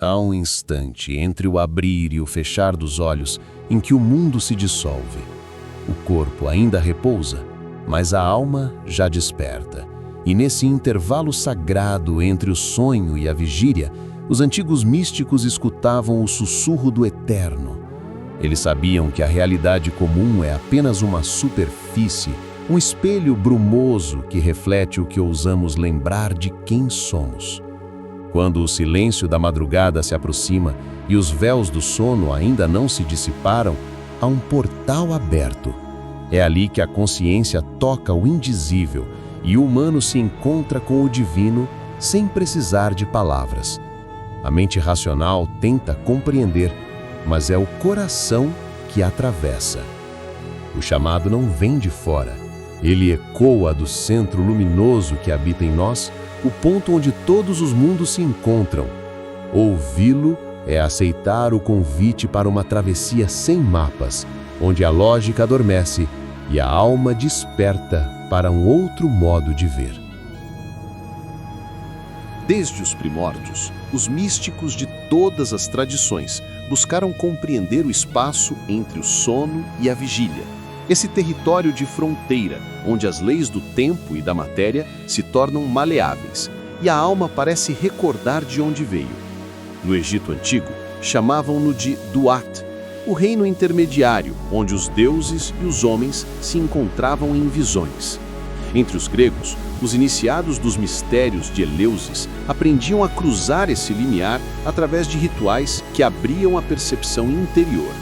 Há um instante entre o abrir e o fechar dos olhos em que o mundo se dissolve. O corpo ainda repousa, mas a alma já desperta. E nesse intervalo sagrado entre o sonho e a vigília, os antigos místicos escutavam o sussurro do eterno. Eles sabiam que a realidade comum é apenas uma superfície, um espelho brumoso que reflete o que ousamos lembrar de quem somos. Quando o silêncio da madrugada se aproxima e os véus do sono ainda não se dissiparam, há um portal aberto. É ali que a consciência toca o indizível e o humano se encontra com o divino sem precisar de palavras. A mente racional tenta compreender, mas é o coração que atravessa. O chamado não vem de fora. Ele ecoa do centro luminoso que habita em nós, o ponto onde todos os mundos se encontram. Ouvi-lo é aceitar o convite para uma travessia sem mapas, onde a lógica adormece e a alma desperta para um outro modo de ver. Desde os primórdios, os místicos de todas as tradições buscaram compreender o espaço entre o sono e a vigília, esse território de fronteira, onde as leis do tempo e da matéria se tornam maleáveis, e a alma parece recordar de onde veio. No Egito Antigo, chamavam-no de Duat, o reino intermediário, onde os deuses e os homens se encontravam em visões. Entre os gregos, os iniciados dos mistérios de Eleusis aprendiam a cruzar esse limiar através de rituais que abriam a percepção interior.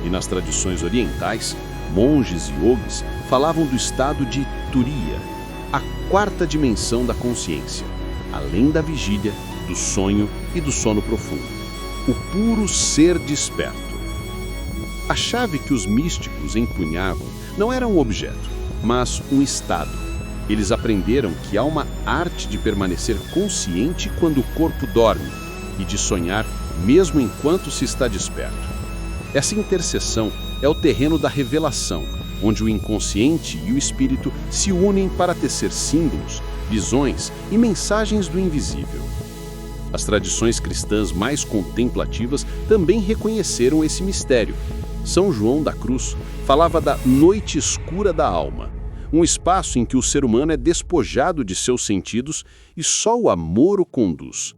E nas tradições orientais, monges e yogis falavam do estado de Turiya, a quarta dimensão da consciência, além da vigília, do sonho e do sono profundo, o puro ser desperto. A chave que os místicos empunhavam não era um objeto, mas um estado. Eles aprenderam que há uma arte de permanecer consciente quando o corpo dorme e de sonhar mesmo enquanto se está desperto. Essa interseção é o terreno da revelação, onde o inconsciente e o espírito se unem para tecer símbolos, visões e mensagens do invisível. As tradições cristãs mais contemplativas também reconheceram esse mistério. São João da Cruz falava da noite escura da alma, um espaço em que o ser humano é despojado de seus sentidos e só o amor o conduz.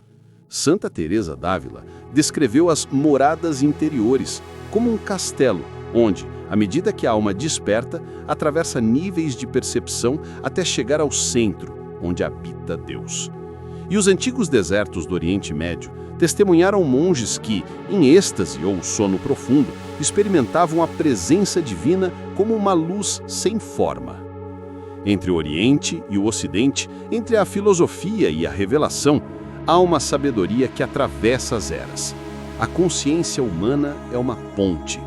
Santa Teresa d'Ávila descreveu as moradas interiores como um castelo, onde, à medida que a alma desperta, atravessa níveis de percepção até chegar ao centro, onde habita Deus. E os antigos desertos do Oriente Médio testemunharam monges que, em êxtase ou sono profundo, experimentavam a presença divina como uma luz sem forma. Entre o Oriente e o Ocidente, entre a filosofia e a revelação, há uma sabedoria que atravessa as eras. A consciência humana é uma ponte.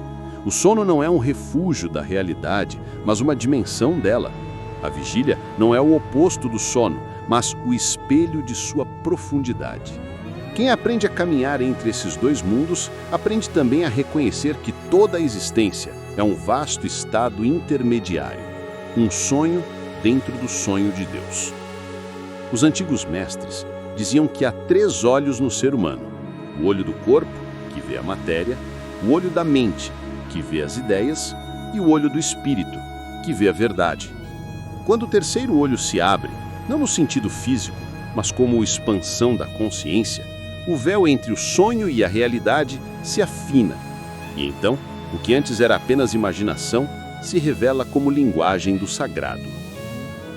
O sono não é um refúgio da realidade, mas uma dimensão dela. A vigília não é o oposto do sono, mas o espelho de sua profundidade. Quem aprende a caminhar entre esses dois mundos, aprende também a reconhecer que toda a existência é um vasto estado intermediário, um sonho dentro do sonho de Deus. Os antigos mestres diziam que há 3 olhos no ser humano: o olho do corpo, que vê a matéria, o olho da mente, que vê as ideias, e o olho do espírito, que vê a verdade. Quando o terceiro olho se abre, não no sentido físico, mas como expansão da consciência, o véu entre o sonho e a realidade se afina, e então, o que antes era apenas imaginação, se revela como linguagem do sagrado.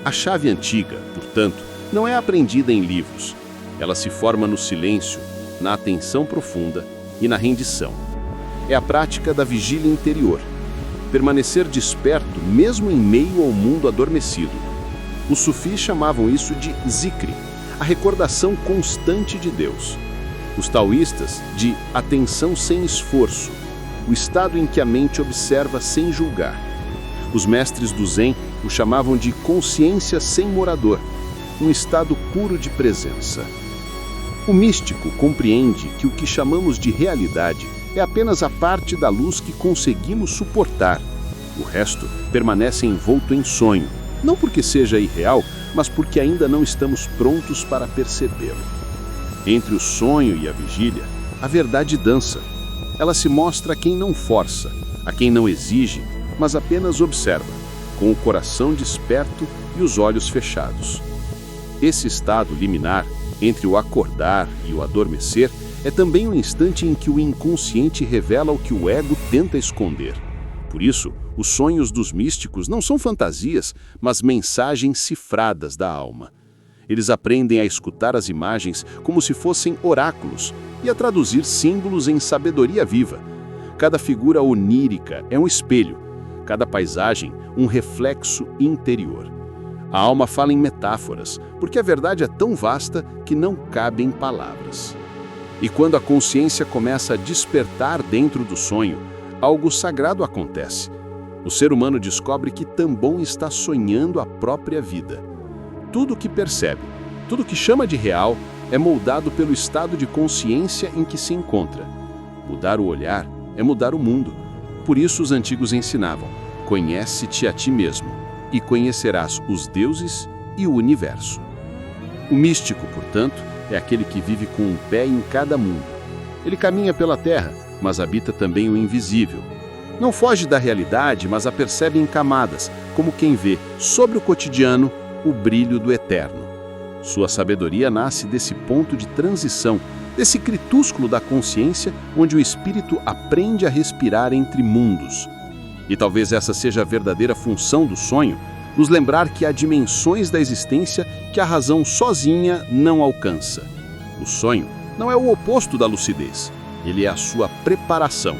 A chave antiga, portanto, não é aprendida em livros. Ela se forma no silêncio, na atenção profunda e na rendição. É a prática da vigília interior, permanecer desperto mesmo em meio ao mundo adormecido. Os sufis chamavam isso de zikri, a recordação constante de Deus. Os taoístas, de atenção sem esforço, o estado em que a mente observa sem julgar. Os mestres do Zen o chamavam de consciência sem morador, um estado puro de presença. O místico compreende que o que chamamos de realidade é apenas a parte da luz que conseguimos suportar. O resto permanece envolto em sonho, não porque seja irreal, mas porque ainda não estamos prontos para percebê-lo. Entre o sonho e a vigília, a verdade dança. Ela se mostra a quem não força, a quem não exige, mas apenas observa, com o coração desperto e os olhos fechados. Esse estado liminar, entre o acordar e o adormecer, é também o instante em que o inconsciente revela o que o ego tenta esconder. Por isso, os sonhos dos místicos não são fantasias, mas mensagens cifradas da alma. Eles aprendem a escutar as imagens como se fossem oráculos e a traduzir símbolos em sabedoria viva. Cada figura onírica é um espelho, cada paisagem um reflexo interior. A alma fala em metáforas, porque a verdade é tão vasta que não cabe em palavras. E quando a consciência começa a despertar dentro do sonho, algo sagrado acontece. O ser humano descobre que também está sonhando a própria vida. Tudo o que percebe, tudo o que chama de real, é moldado pelo estado de consciência em que se encontra. Mudar o olhar é mudar o mundo. Por isso os antigos ensinavam: conhece-te a ti mesmo, e conhecerás os deuses e o universo. O místico, portanto, é aquele que vive com um pé em cada mundo. Ele caminha pela terra, mas habita também o invisível. Não foge da realidade, mas a percebe em camadas, como quem vê, sobre o cotidiano, o brilho do eterno. Sua sabedoria nasce desse ponto de transição, desse crepúsculo da consciência, onde o espírito aprende a respirar entre mundos. E talvez essa seja a verdadeira função do sonho, nos lembrar que há dimensões da existência que a razão sozinha não alcança. O sonho não é o oposto da lucidez, ele é a sua preparação,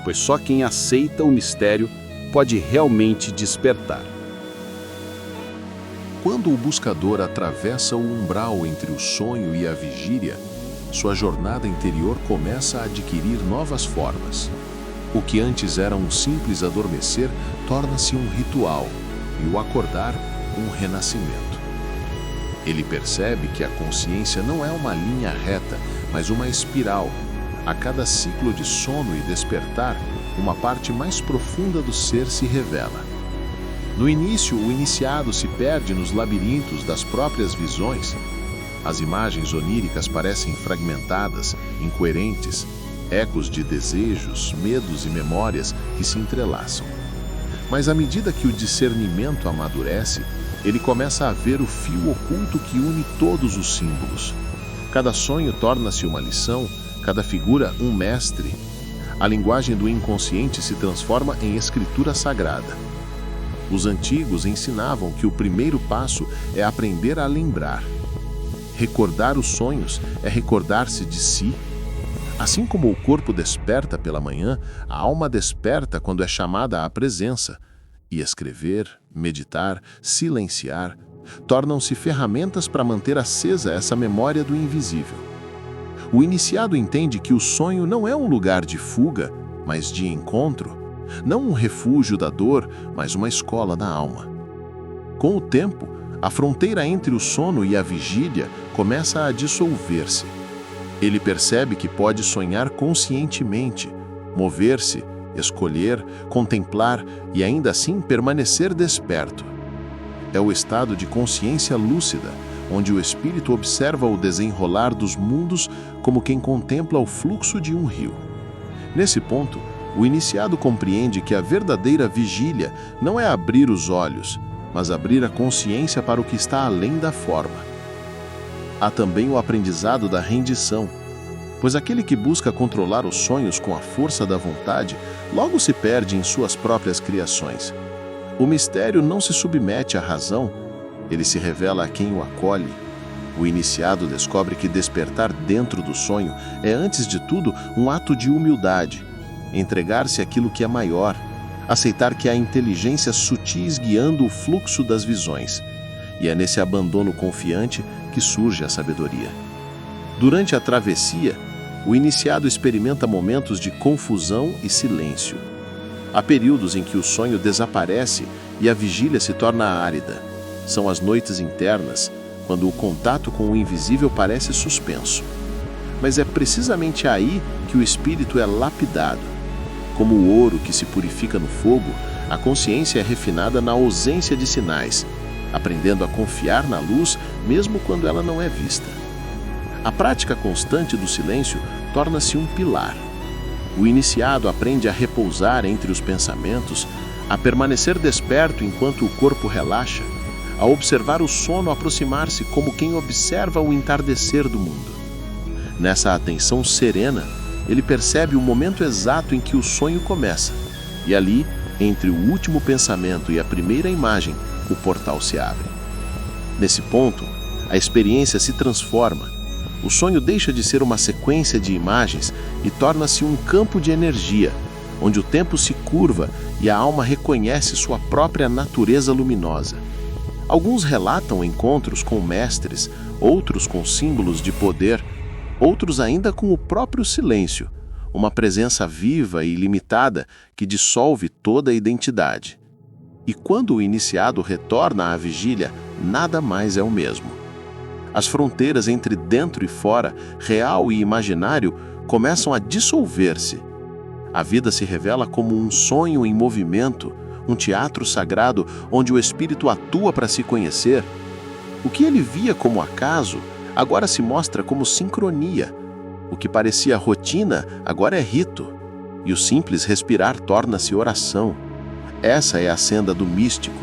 pois só quem aceita o mistério pode realmente despertar. Quando o buscador atravessa o umbral entre o sonho e a vigília, sua jornada interior começa a adquirir novas formas. O que antes era um simples adormecer torna-se um ritual e o acordar um renascimento. Ele percebe que a consciência não é uma linha reta, mas uma espiral. A cada ciclo de sono e despertar, uma parte mais profunda do ser se revela. No início, o iniciado se perde nos labirintos das próprias visões. As imagens oníricas parecem fragmentadas, incoerentes, ecos de desejos, medos e memórias que se entrelaçam. Mas à medida que o discernimento amadurece, ele começa a ver o fio oculto que une todos os símbolos. Cada sonho torna-se uma lição, cada figura um mestre. A linguagem do inconsciente se transforma em escritura sagrada. Os antigos ensinavam que o primeiro passo é aprender a lembrar. Recordar os sonhos é recordar-se de si. Assim como o corpo desperta pela manhã, a alma desperta quando é chamada à presença. E escrever, meditar, silenciar, tornam-se ferramentas para manter acesa essa memória do invisível. O iniciado entende que o sonho não é um lugar de fuga, mas de encontro. Não um refúgio da dor, mas uma escola da alma. Com o tempo, a fronteira entre o sono e a vigília começa a dissolver-se. Ele percebe que pode sonhar conscientemente, mover-se, escolher, contemplar e ainda assim permanecer desperto. É o estado de consciência lúcida, onde o espírito observa o desenrolar dos mundos como quem contempla o fluxo de um rio. Nesse ponto, o iniciado compreende que a verdadeira vigília não é abrir os olhos, mas abrir a consciência para o que está além da forma. Há também o aprendizado da rendição, pois aquele que busca controlar os sonhos com a força da vontade, logo se perde em suas próprias criações. O mistério não se submete à razão, ele se revela a quem o acolhe. O iniciado descobre que despertar dentro do sonho é, antes de tudo, um ato de humildade, entregar-se àquilo que é maior, aceitar que há inteligências sutis guiando o fluxo das visões. E é nesse abandono confiante que surge a sabedoria. Durante a travessia, o iniciado experimenta momentos de confusão e silêncio. Há períodos em que o sonho desaparece e a vigília se torna árida. São as noites internas, quando o contato com o invisível parece suspenso. Mas é precisamente aí que o espírito é lapidado. Como o ouro que se purifica no fogo, a consciência é refinada na ausência de sinais, aprendendo a confiar na luz mesmo quando ela não é vista. A prática constante do silêncio torna-se um pilar. O iniciado aprende a repousar entre os pensamentos, a permanecer desperto enquanto o corpo relaxa, a observar o sono aproximar-se como quem observa o entardecer do mundo. Nessa atenção serena, ele percebe o momento exato em que o sonho começa, e ali, entre o último pensamento e a primeira imagem, o portal se abre. Nesse ponto, a experiência se transforma. O sonho deixa de ser uma sequência de imagens e torna-se um campo de energia, onde o tempo se curva e a alma reconhece sua própria natureza luminosa. Alguns relatam encontros com mestres, outros com símbolos de poder, outros ainda com o próprio silêncio, uma presença viva e ilimitada que dissolve toda a identidade. E quando o iniciado retorna à vigília, nada mais é o mesmo. As fronteiras entre dentro e fora, real e imaginário, começam a dissolver-se. A vida se revela como um sonho em movimento, um teatro sagrado onde o espírito atua para se conhecer. O que ele via como acaso, agora se mostra como sincronia. O que parecia rotina, agora é rito. E o simples respirar torna-se oração. Essa é a senda do místico.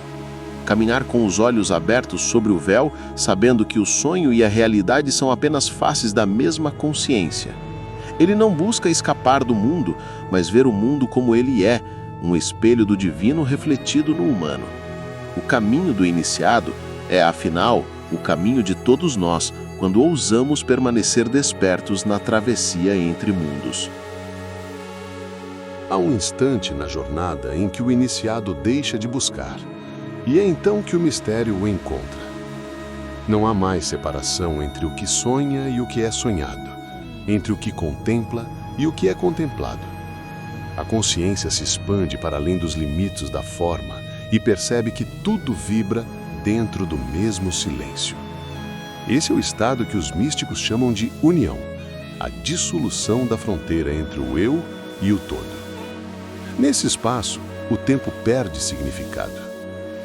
Caminhar com os olhos abertos sobre o véu, sabendo que o sonho e a realidade são apenas faces da mesma consciência. Ele não busca escapar do mundo, mas ver o mundo como ele é, um espelho do divino refletido no humano. O caminho do iniciado é, afinal, o caminho de todos nós, quando ousamos permanecer despertos na travessia entre mundos. Há um instante na jornada em que o iniciado deixa de buscar, e é então que o mistério o encontra. Não há mais separação entre o que sonha e o que é sonhado, entre o que contempla e o que é contemplado. A consciência se expande para além dos limites da forma e percebe que tudo vibra dentro do mesmo silêncio. Esse é o estado que os místicos chamam de união, a dissolução da fronteira entre o eu e o todo. Nesse espaço, o tempo perde significado.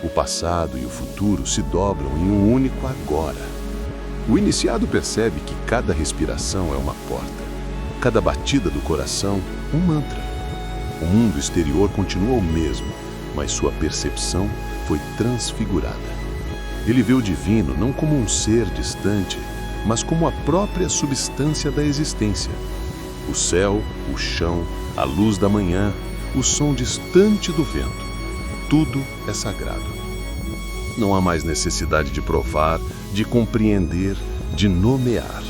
O passado e o futuro se dobram em um único agora. O iniciado percebe que cada respiração é uma porta, cada batida do coração, um mantra. O mundo exterior continua o mesmo, mas sua percepção foi transfigurada. Ele vê o divino não como um ser distante, mas como a própria substância da existência. O céu, o chão, a luz da manhã, o som distante do vento. Tudo é sagrado. Não há mais necessidade de provar, de compreender, de nomear.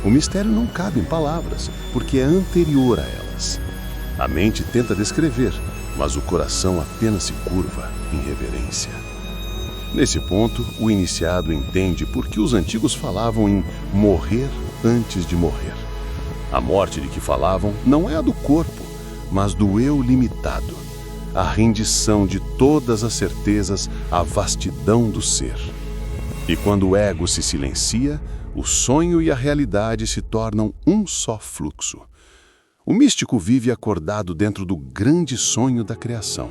O mistério não cabe em palavras, porque é anterior a elas. A mente tenta descrever, mas o coração apenas se curva em reverência. Nesse ponto, o iniciado entende por que os antigos falavam em morrer antes de morrer. A morte de que falavam não é a do corpo, mas do eu limitado, a rendição de todas as certezas à vastidão do ser. E quando o ego se silencia, o sonho e a realidade se tornam um só fluxo. O místico vive acordado dentro do grande sonho da criação.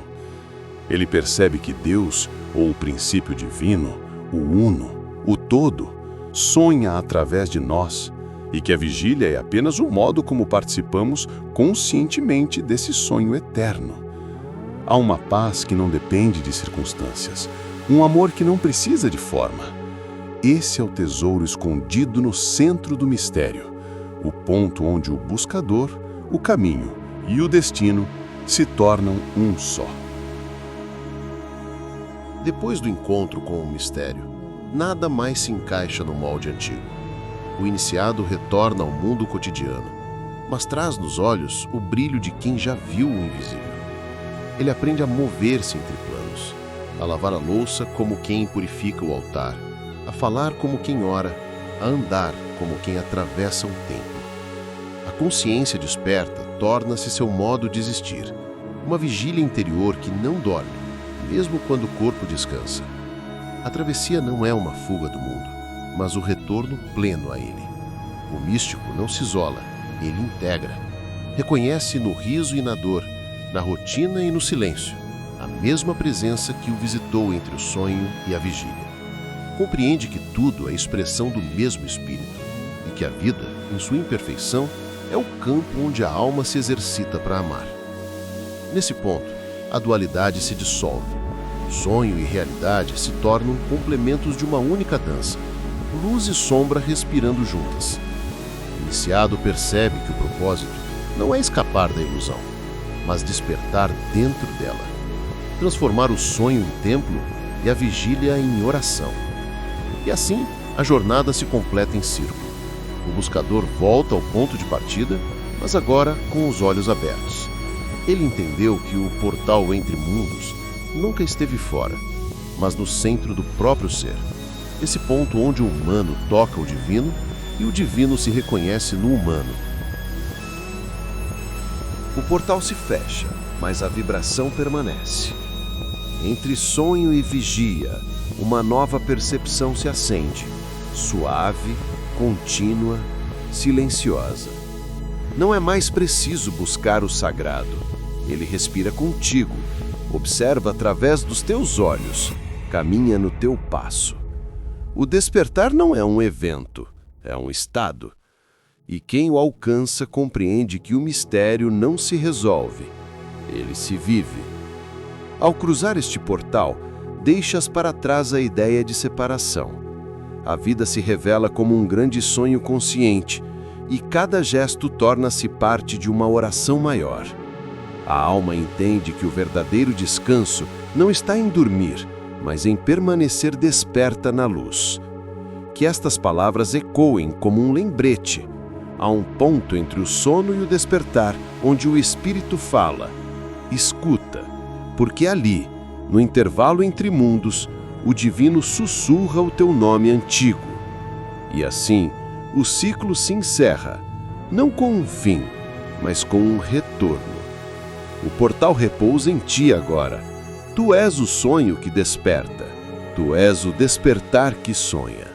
Ele percebe que Deus, ou o princípio divino, o uno, o todo, sonha através de nós e que a vigília é apenas o modo como participamos conscientemente desse sonho eterno. Há uma paz que não depende de circunstâncias, um amor que não precisa de forma. Esse é o tesouro escondido no centro do mistério, o ponto onde o buscador, o caminho e o destino se tornam um só. Depois do encontro com o mistério, nada mais se encaixa no molde antigo. O iniciado retorna ao mundo cotidiano, mas traz nos olhos o brilho de quem já viu o invisível. Ele aprende a mover-se entre planos, a lavar a louça como quem purifica o altar, a falar como quem ora, a andar como quem atravessa um templo. A consciência desperta torna-se seu modo de existir, uma vigília interior que não dorme, mesmo quando o corpo descansa. A travessia não é uma fuga do mundo, mas o retorno pleno a ele. O místico não se isola, ele integra. Reconhece no riso e na dor, na rotina e no silêncio, a mesma presença que o visitou entre o sonho e a vigília. Compreende que tudo é expressão do mesmo espírito e que a vida, em sua imperfeição, é o campo onde a alma se exercita para amar. Nesse ponto, a dualidade se dissolve. Sonho e realidade se tornam complementos de uma única dança, luz e sombra respirando juntas. O iniciado percebe que o propósito não é escapar da ilusão, mas despertar dentro dela, transformar o sonho em templo e a vigília em oração. E assim, a jornada se completa em círculo. O buscador volta ao ponto de partida, mas agora com os olhos abertos. Ele entendeu que o portal entre mundos nunca esteve fora, mas no centro do próprio ser. Esse ponto onde o humano toca o divino e o divino se reconhece no humano. O portal se fecha, mas a vibração permanece. Entre sonho e vigia, uma nova percepção se acende, suave, contínua, silenciosa. Não é mais preciso buscar o sagrado. Ele respira contigo, observa através dos teus olhos, caminha no teu passo. O despertar não é um evento, é um estado. E quem o alcança compreende que o mistério não se resolve, ele se vive. Ao cruzar este portal, deixas para trás a ideia de separação. A vida se revela como um grande sonho consciente, e cada gesto torna-se parte de uma oração maior. A alma entende que o verdadeiro descanso não está em dormir, mas em permanecer desperta na luz. Que estas palavras ecoem como um lembrete. Há um ponto entre o sono e o despertar, onde o Espírito fala. Escuta, porque ali, no intervalo entre mundos, o divino sussurra o teu nome antigo. E assim, o ciclo se encerra, não com um fim, mas com um retorno. O portal repousa em ti agora. Tu és o sonho que desperta. Tu és o despertar que sonha.